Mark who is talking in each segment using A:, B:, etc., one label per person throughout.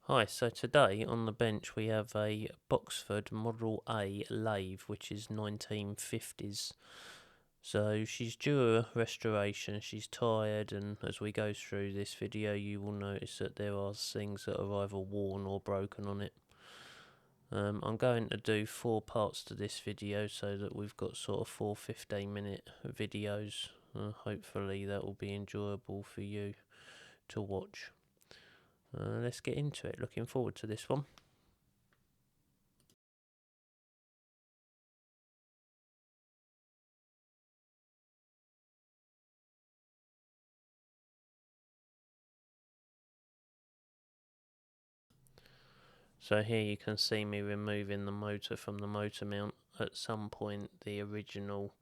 A: Hi, so today on the bench we have a Boxford Model A lathe, which is 1950s. So she's due a restoration, she's tired, and as we go through this video you will notice that there are things that are either worn or broken on it. I'm going to do 4 parts to this video so that we've got sort of 4 15-minute videos. Hopefully that will be enjoyable for you to watch. Let's get into it, looking forward to this one. So here you can see me removing the motor from the motor mount. At some point the original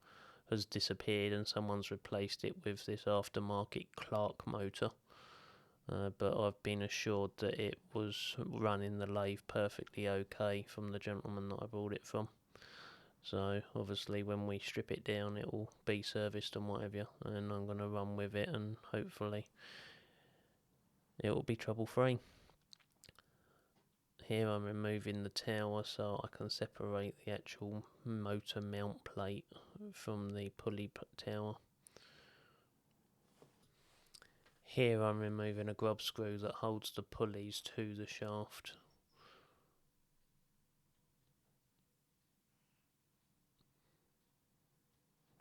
A: has disappeared and someone's replaced it with this aftermarket Clark motor. But I've been assured that it was running the lathe perfectly okay from the gentleman that I bought it from. So obviously when we strip it down it will be serviced and whatever, and I'm going to run with it and hopefully it will be trouble free. Here I'm removing the tower so I can separate the actual motor mount plate from the pulley tower. Here I'm removing a grub screw that holds the pulleys to the shaft.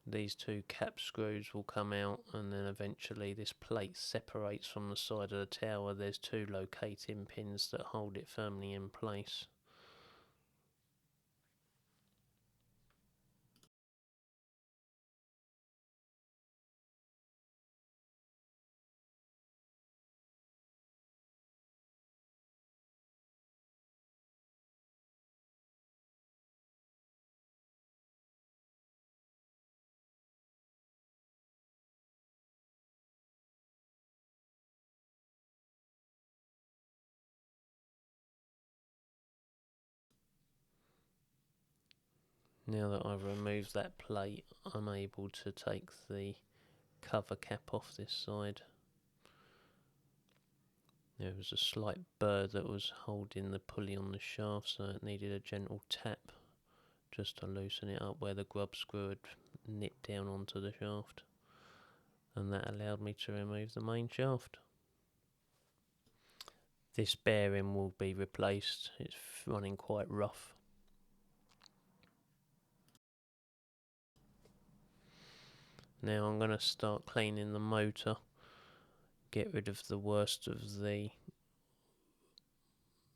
A: These 2 cap screws will come out, and then eventually this plate separates from the side of the tower. There's 2 locating pins that hold it firmly in place. Now that I've removed that plate, I'm able to take the cover cap off this side. There was a slight burr that was holding the pulley on the shaft, so it needed a gentle tap just to loosen it up where the grub screw had nipped down onto the shaft, and that allowed me to remove the main shaft. This bearing will be replaced, it's running quite rough. Now I'm going to start cleaning the motor, get rid of the worst of the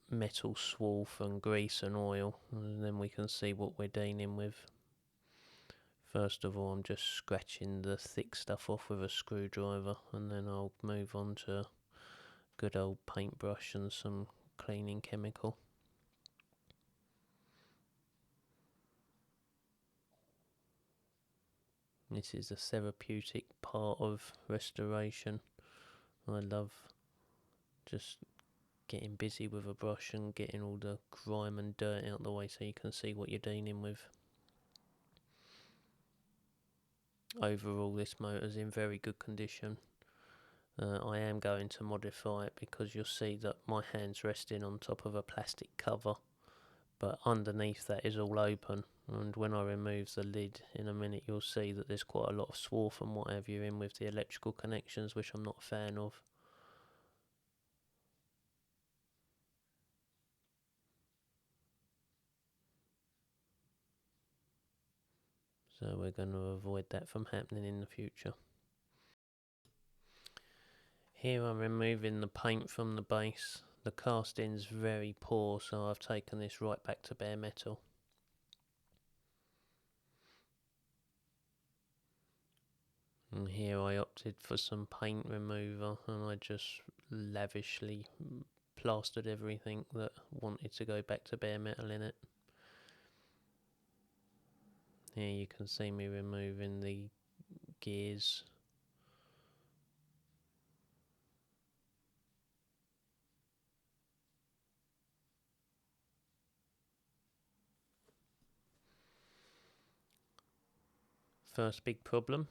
A: metal swarf and grease and oil, and then we can see what we're dealing with. First of all, I'm just scratching the thick stuff off with a screwdriver, and then I'll move on to good old paintbrush and some cleaning chemical. This is a therapeutic part of restoration. I love just getting busy with a brush and getting all the grime and dirt out the way so you can see what you're dealing with. Overall, this motor's in very good condition. I am going to modify it because you'll see that my hand's resting on top of a plastic cover, but underneath that is all open, and when I remove the lid in a minute you'll see that there's quite a lot of swarf and what have you in with the electrical connections, which I'm not a fan of. So we're going to avoid that from happening in the future. Here I'm removing the paint from the base. The casting's very poor, so I've taken this right back to bare metal. And here I opted for some paint remover, and I just lavishly plastered everything that wanted to go back to bare metal in it. Here you can see me removing the gears. First big problem,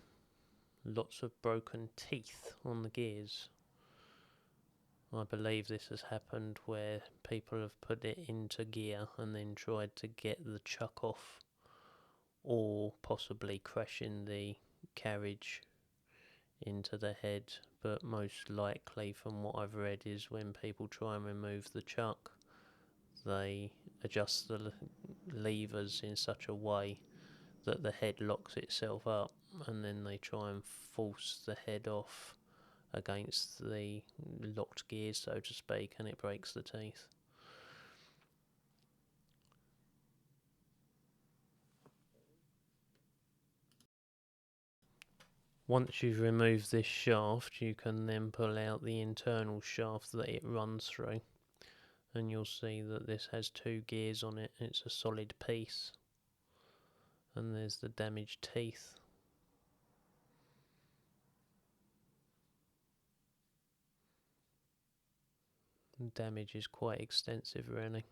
A: lots of broken teeth on the gears. I believe this has happened where people have put it into gear and then tried to get the chuck off, or possibly crashing the carriage into the head. But most likely, from what I've read, is when people try and remove the chuck, they adjust the levers in such a way that the head locks itself up, and then they try and force the head off against the locked gears, so to speak, and it breaks the teeth. Once you've removed this shaft, you can then pull out the internal shaft that it runs through, and you'll see that this has 2 gears on it. It's a solid piece, and there's the damaged teeth. The damage is quite extensive, really.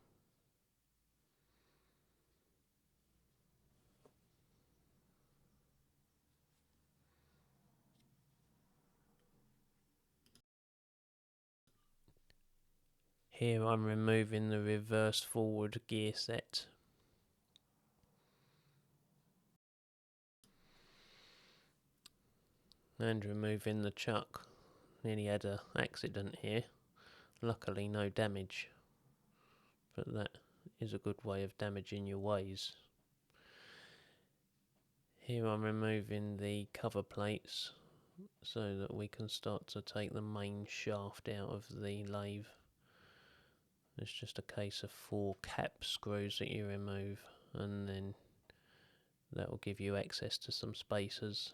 A: Here I'm removing the reverse forward gear set. And removing the chuck. Nearly had an accident here. Luckily no damage. But that is a good way of damaging your ways. Here I'm removing the cover plates so that we can start to take the main shaft out of the lathe. It's just a case of 4 cap screws that you remove, and then that will give you access to some spacers.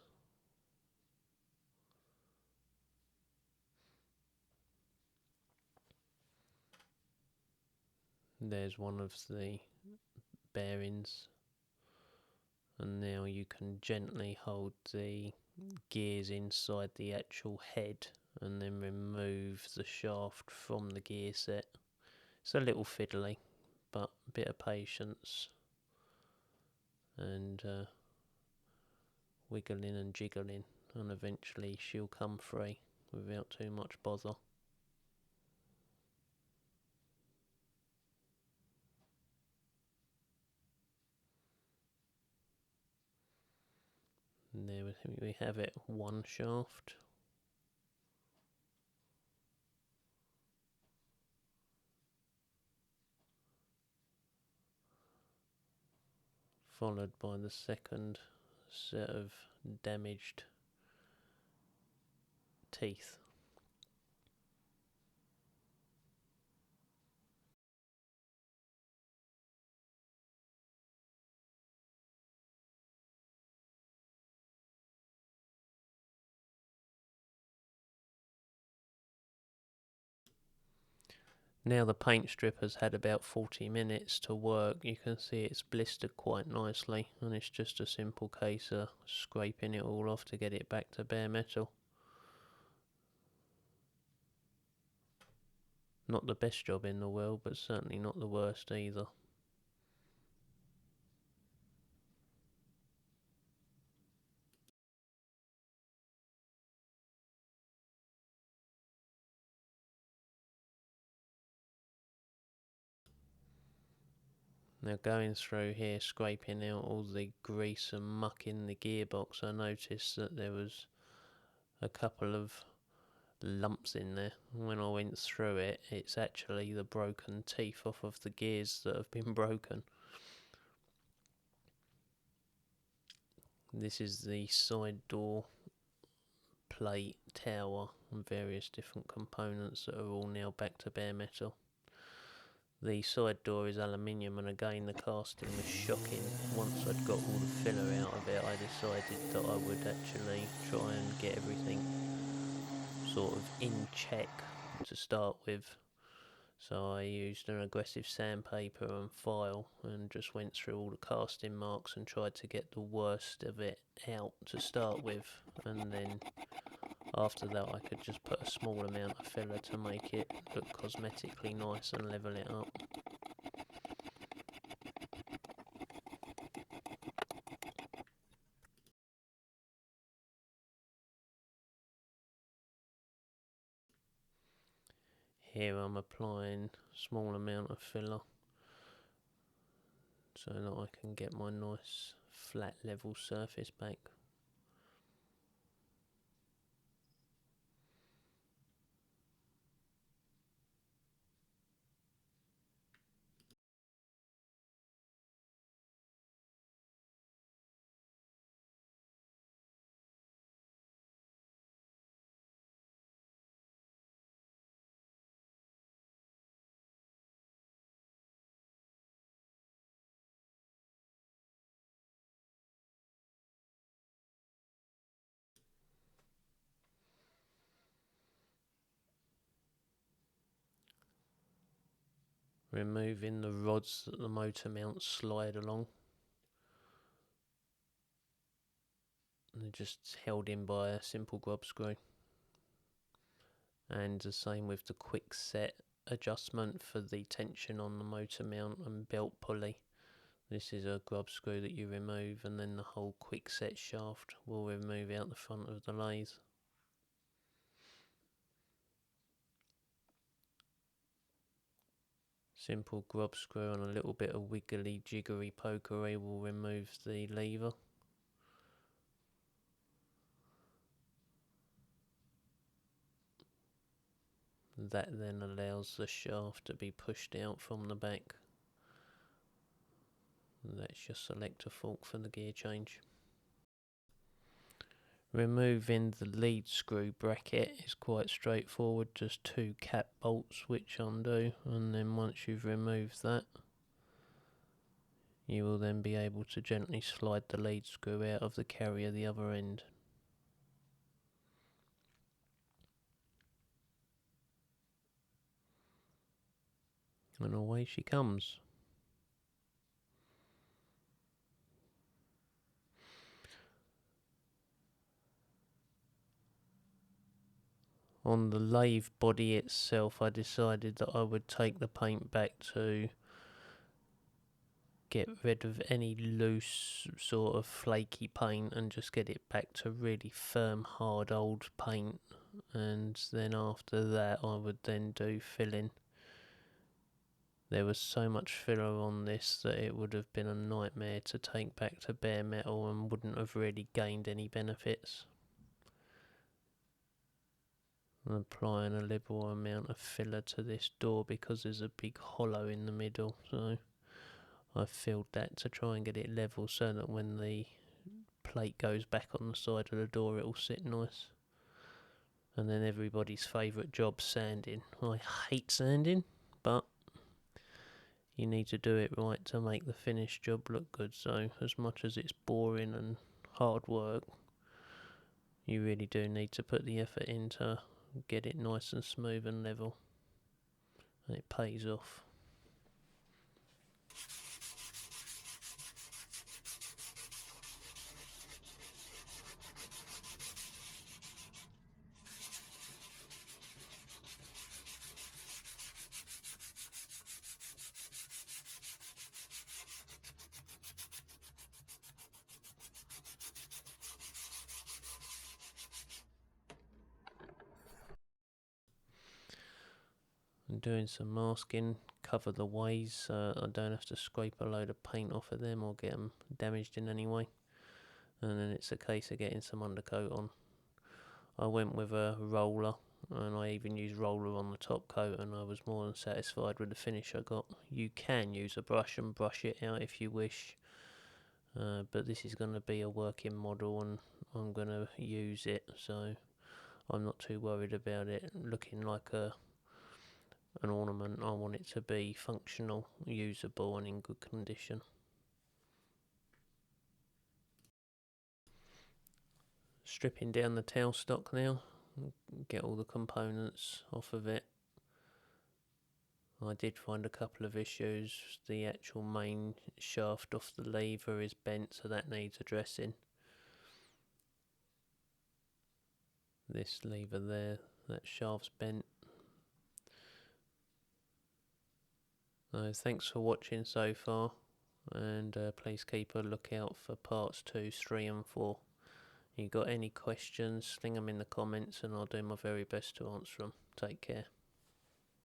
A: There's one of the bearings, and now you can gently hold the gears inside the actual head and then remove the shaft from the gear set. It's a little fiddly, but a bit of patience and wiggling and jiggling, and eventually she'll come free without too much bother. And there we have it, 1 shaft. Followed by the second set of damaged teeth. Now the paint strip has had about 40 minutes to work. You can see it's blistered quite nicely, and it's just a simple case of scraping it all off to get it back to bare metal. Not the best job in the world, but certainly not the worst either. Now going through here, scraping out all the grease and muck in the gearbox, I noticed that there was a couple of lumps in there. When I went through it, it's actually the broken teeth off of the gears that have been broken. This is the side door plate tower and various different components that are all now back to bare metal. The side door is aluminium, and again the casting was shocking. Once I'd got all the filler out of it, I decided that I would actually try and get everything sort of in check to start with. So I used an aggressive sandpaper and file and just went through all the casting marks and tried to get the worst of it out to start with, and then after that I could just put a small amount of filler to make it look cosmetically nice and level it up. Here I'm applying a small amount of filler so that I can get my nice flat level surface back. Removing the rods that the motor mounts slide along. And they're just held in by a simple grub screw. And the same with the quick set adjustment for the tension on the motor mount and belt pulley. This is a grub screw that you remove, and then the whole quick set shaft will remove out the front of the lathe. Simple grub screw and a little bit of wiggly jiggery pokery will remove the lever. That then allows the shaft to be pushed out from the back. Let's just select a fork for the gear change. Removing the lead screw bracket is quite straightforward, just 2 cap bolts which undo, and then once you've removed that, you will then be able to gently slide the lead screw out of the carrier the other end. And away she comes. On the lathe body itself, I decided that I would take the paint back to get rid of any loose sort of flaky paint and just get it back to really firm, hard old paint. And then after that I would then do filling. There was so much filler on this that it would have been a nightmare to take back to bare metal and wouldn't have really gained any benefits. I'm applying a liberal amount of filler to this door because there's a big hollow in the middle, so I filled that to try and get it level so that when the plate goes back on the side of the door it'll sit nice. And then everybody's favourite job, sanding. I hate sanding, but you need to do it right to make the finished job look good. So as much as it's boring and hard work, you really do need to put the effort in to get it nice and smooth and level. And it pays off. I'm doing some masking, cover the ways so I don't have to scrape a load of paint off of them or get them damaged in any way. And then it's a case of getting some undercoat on. I went with a roller, and I even used roller on the top coat, and I was more than satisfied with the finish I got. You can use a brush and brush it out if you wish, but this is going to be a working model and I'm going to use it, so I'm not too worried about it looking like an ornament. I want it to be functional, usable and in good condition. Stripping down the tailstock now, get all the components off of it. I did find a couple of issues. The actual main shaft off the lever is bent, so that needs addressing. This lever there, that shaft's bent. Thanks for watching so far, and please keep a lookout for parts 2, 3 and 4. If you got any questions, sling them in the comments and I'll do my very best to answer them. Take care.